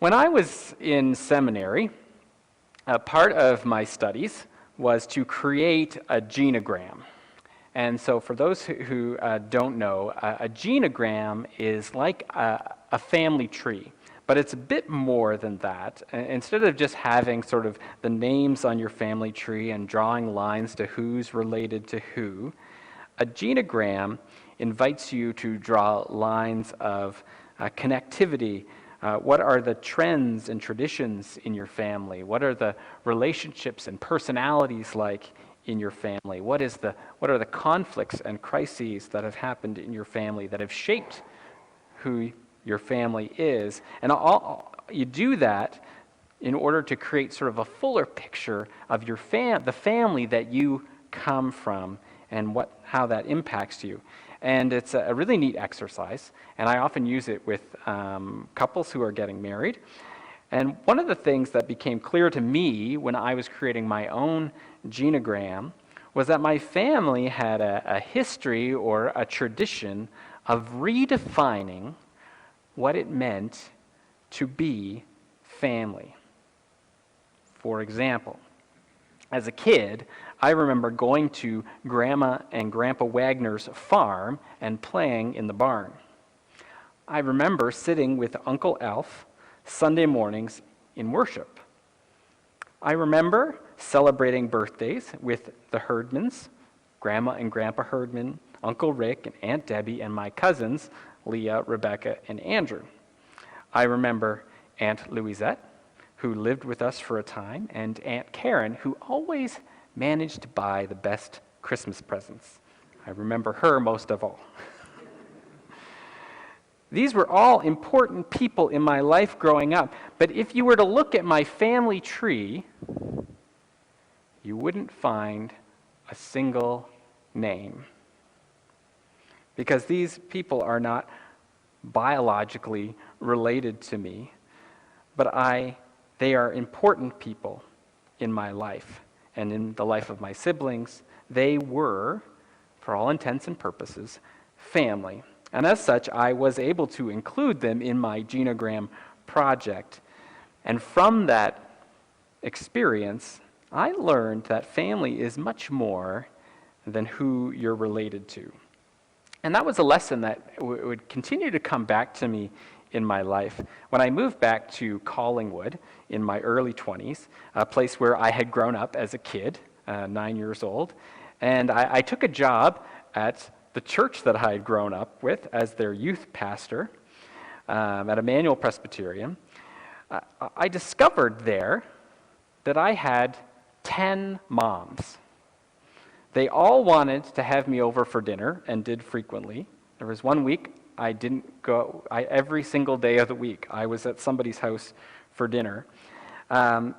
When I was in seminary, a part of my studies was to create a genogram. And so for those who don't know, a genogram is like a family tree, but it's a bit more than that. Instead of just having sort of the names on your family tree and drawing lines to who's related to who, a genogram invites you to draw lines of connectivity. What are the trends and traditions in your family? What are the relationships and personalities like in your family? What are the conflicts and crises that have happened in your family that have shaped who your family is? And you do that in order to create sort of a fuller picture of your the family that you come from and how that impacts you. And it's a really neat exercise, and I often use it with couples who are getting married. And one of the things that became clear to me when I was creating my own genogram was that my family had a history or a tradition of redefining what it meant to be family. For example, as a kid, I remember going to Grandma and Grandpa Wagner's farm and playing in the barn. I remember sitting with Uncle Alf Sunday mornings in worship. I remember celebrating birthdays with the Herdmans, Grandma and Grandpa Herdman, Uncle Rick and Aunt Debbie, and my cousins, Leah, Rebecca, and Andrew. I remember Aunt Louisette, who lived with us for a time, and Aunt Karen, who always managed to buy the best Christmas presents. I remember her most of all. These were all important people in my life growing up, but if you were to look at my family tree, you wouldn't find a single name. Because these people are not biologically related to me, but they are important people in my life and in the life of my siblings. They were, for all intents and purposes, family. And as such, I was able to include them in my genogram project. And from that experience, I learned that family is much more than who you're related to. And that was a lesson that would continue to come back to me in my life. When I moved back to Collingwood in my early 20s, a place where I had grown up as a kid, 9 years old, and I took a job at the church that I had grown up with as their youth pastor at Emmanuel Presbyterian. I discovered there that I had 10 moms. They all wanted to have me over for dinner and did frequently. There was one week I didn't go. Every single day of the week, I was at somebody's house for dinner.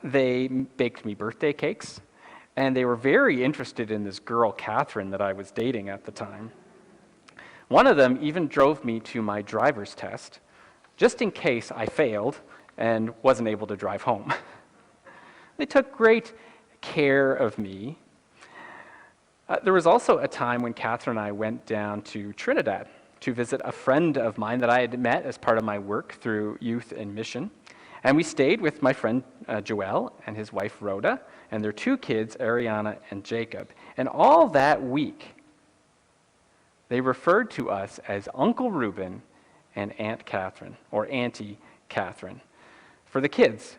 They baked me birthday cakes, and they were very interested in this girl, Catherine, that I was dating at the time. One of them even drove me to my driver's test, just in case I failed and wasn't able to drive home. They took great care of me. There was also a time when Catherine and I went down to Trinidad to visit a friend of mine that I had met as part of my work through youth and mission. And we stayed with my friend Joel and his wife Rhoda and their 2 kids, Ariana and Jacob. And all that week, they referred to us as Uncle Reuben and Aunt Catherine, or Auntie Catherine, for the kids.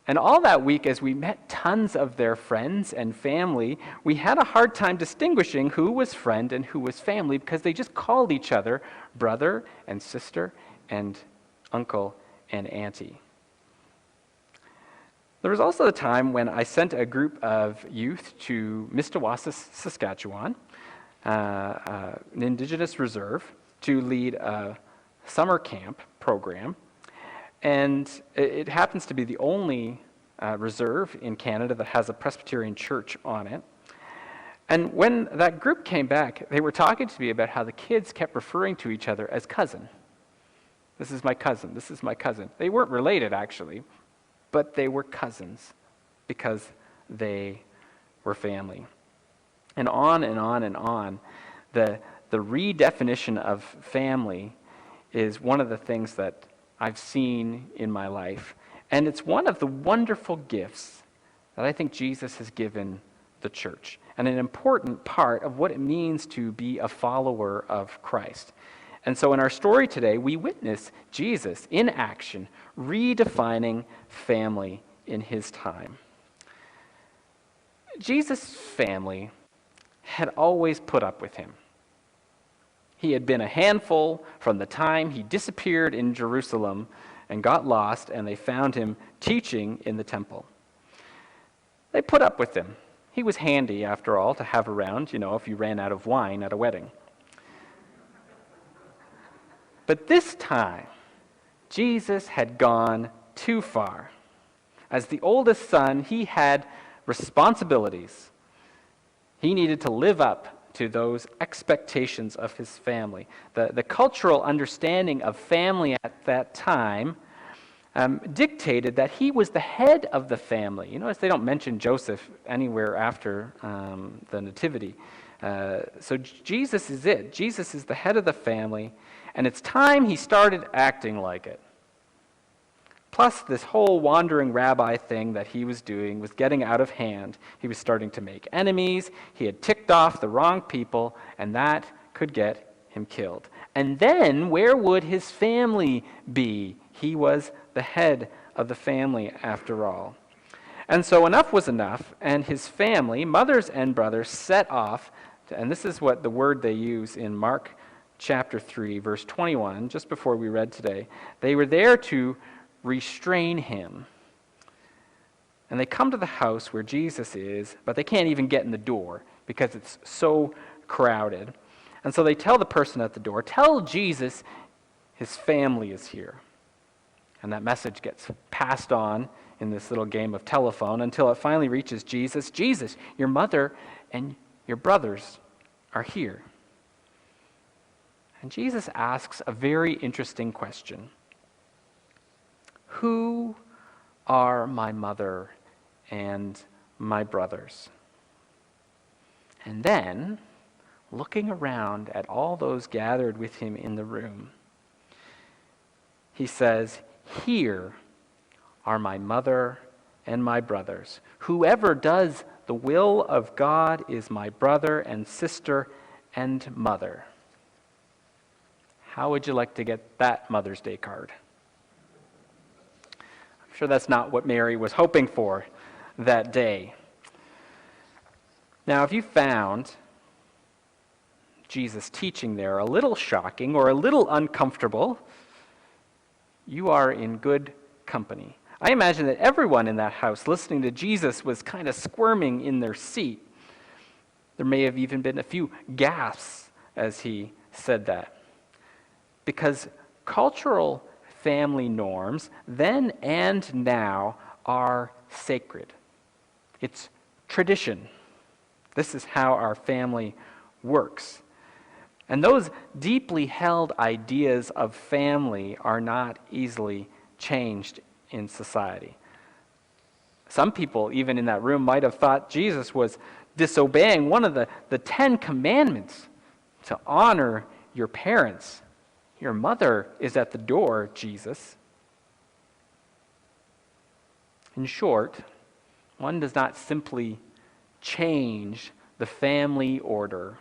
And all that week, as we met tons of their friends and family, we had a hard time distinguishing who was friend and who was family because they just called each other brother and sister and uncle and auntie. There was also a time when I sent a group of youth to Mistawasa, Saskatchewan, an indigenous reserve, to lead a summer camp program. And it happens to be the only reserve in Canada that has a Presbyterian church on it. And when that group came back, they were talking to me about how the kids kept referring to each other as cousin. This is my cousin, this is my cousin. They weren't related, actually, but they were cousins because they were family. And on and on and on. The redefinition of family is one of the things that I've seen in my life. And it's one of the wonderful gifts that I think Jesus has given the church, and an important part of what it means to be a follower of Christ. And so in our story today, we witness Jesus in action, redefining family in his time. Jesus' family had always put up with him. He had been a handful from the time he disappeared in Jerusalem and got lost, and they found him teaching in the temple. They put up with him. He was handy, after all, to have around, if you ran out of wine at a wedding. But this time, Jesus had gone too far. As the oldest son, he had responsibilities. He needed to live up to those expectations of his family. The cultural understanding of family at that time dictated that he was the head of the family. You notice they don't mention Joseph anywhere after the Nativity. So Jesus is it. Jesus is the head of the family, and it's time he started acting like it. Plus, this whole wandering rabbi thing that he was doing was getting out of hand. He was starting to make enemies. He had ticked off the wrong people, and that could get him killed. And then, where would his family be? He was the head of the family, after all. And so enough was enough, and his family, mothers and brothers, set off, and this is what the word they use in Mark chapter 3, verse 21, just before we read today. They were there to restrain him. And they come to the house where Jesus is, but they can't even get in the door because it's so crowded. And so they tell the person at the door, "Tell Jesus his family is here." And that message gets passed on in this little game of telephone until it finally reaches Jesus. "Jesus, your mother and your brothers are here." And Jesus asks a very interesting question. Who are my mother and my brothers? And then, looking around at all those gathered with him in the room, he says, "Here are my mother and my brothers. Whoever does the will of God is my brother and sister and mother." How would you like to get that Mother's Day card? I'm sure that's not what Mary was hoping for that day. Now, if you found Jesus' teaching there a little shocking or a little uncomfortable, you are in good company. I imagine that everyone in that house listening to Jesus was kind of squirming in their seat. There may have even been a few gasps as he said that. Because cultural family norms, then and now, are sacred. It's tradition. This is how our family works. And those deeply held ideas of family are not easily changed in society. Some people, even in that room, might have thought Jesus was disobeying one of the 10 commandments to honor your parents. Your mother is at the door, Jesus. In short, one does not simply change the family order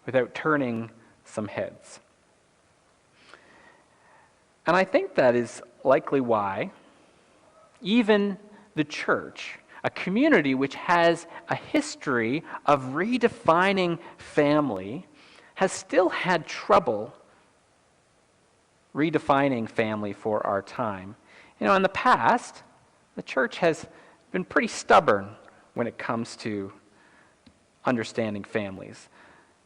without turning some heads. And I think that is likely why even the church, a community which has a history of redefining family, has still had trouble redefining family for our time. In the past, the church has been pretty stubborn when it comes to understanding families.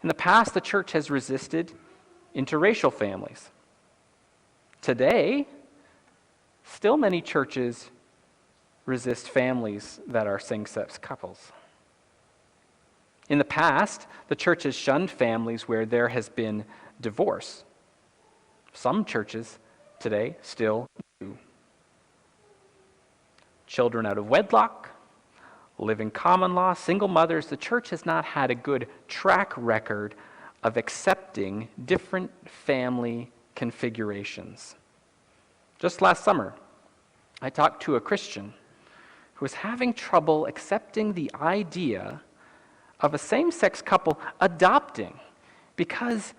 In the past, the church has resisted interracial families. Today, still many churches resist families that are same-sex couples. In the past, the church has shunned families where there has been divorce. Some churches today still do. Children out of wedlock, live in common law, single mothers, the church has not had a good track record of accepting different family configurations. Just last summer, I talked to a Christian who was having trouble accepting the idea of a same-sex couple adopting because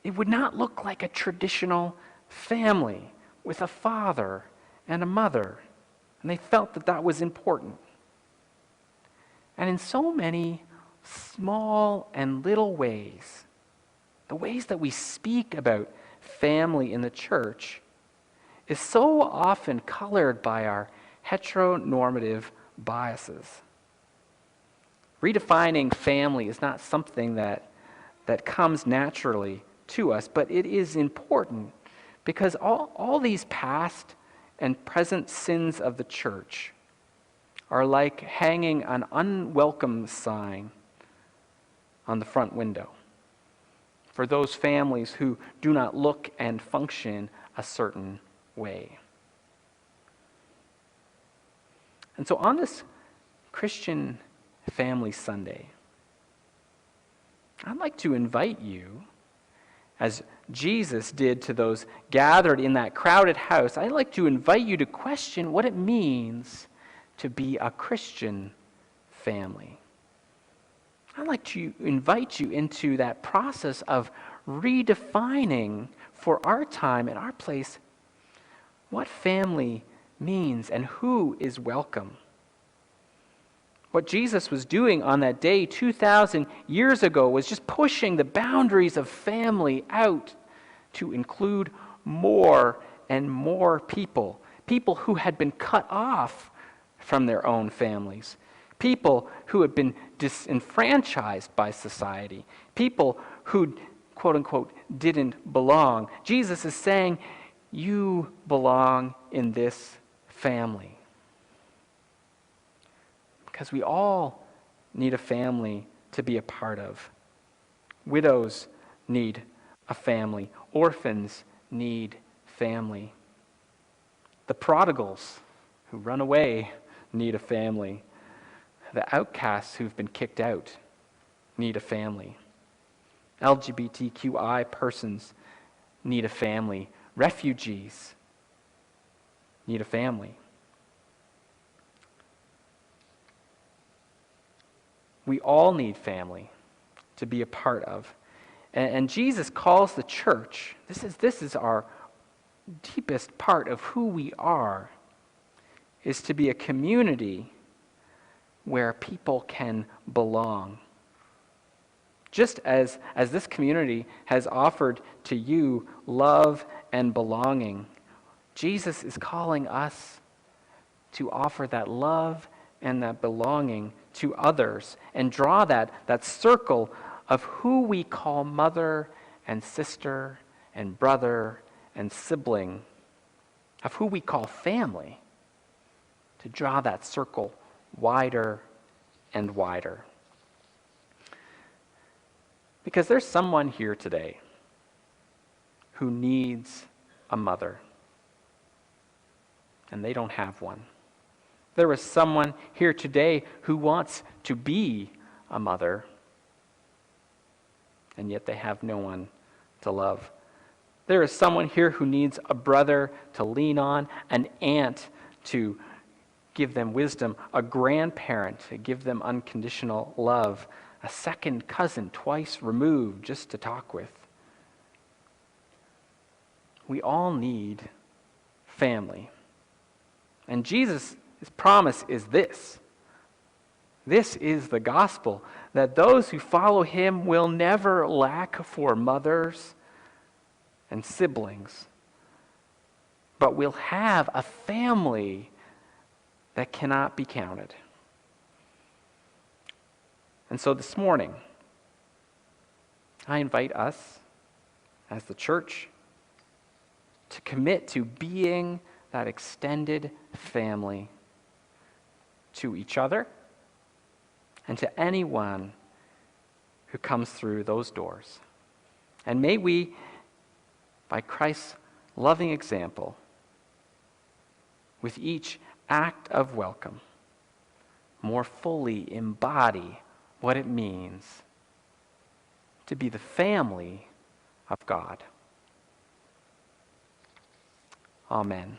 it would not look like a traditional family with a father and a mother, and they felt that that was important. And in so many small and little ways, the ways that we speak about family in the church is so often colored by our heteronormative biases. Redefining family is not something that comes naturally to us, but it is important because all these past and present sins of the church are like hanging an unwelcome sign on the front window for those families who do not look and function a certain way. And so on this Christian Family Sunday, I'd like to invite you, as Jesus did to those gathered in that crowded house, I'd like to invite you to question what it means to be a Christian family. I'd like to invite you into that process of redefining for our time and our place what family means and who is welcome. What Jesus was doing on that day 2,000 years ago was just pushing the boundaries of family out to include more and more people. People who had been cut off from their own families. People who had been disenfranchised by society. People who, quote unquote, didn't belong. Jesus is saying, you belong in this family. Because we all need a family to be a part of. Widows need a family. Orphans need family. The prodigals who run away need a family. The outcasts who've been kicked out need a family. LGBTQI persons need a family. Refugees need a family. We all need family to be a part of. And Jesus calls the church, this is our deepest part of who we are, is to be a community where people can belong. Just as this community has offered to you love and belonging, Jesus is calling us to offer that love and that belonging to others and draw that circle of who we call mother and sister and brother and sibling, of who we call family, to draw that circle wider and wider. Because there's someone here today who needs a mother, and they don't have one. There is someone here today who wants to be a mother, and yet they have no one to love. There is someone here who needs a brother to lean on, an aunt to give them wisdom, a grandparent to give them unconditional love, a second cousin twice removed just to talk with. We all need family. And Jesus' promise is this. This is the gospel, that those who follow him will never lack for mothers and siblings, but will have a family that cannot be counted. And so this morning, I invite us as the church to commit to being that extended family to each other and to anyone who comes through those doors. And may we, by Christ's loving example, with each act of welcome, more fully embody what it means to be the family of God. Amen.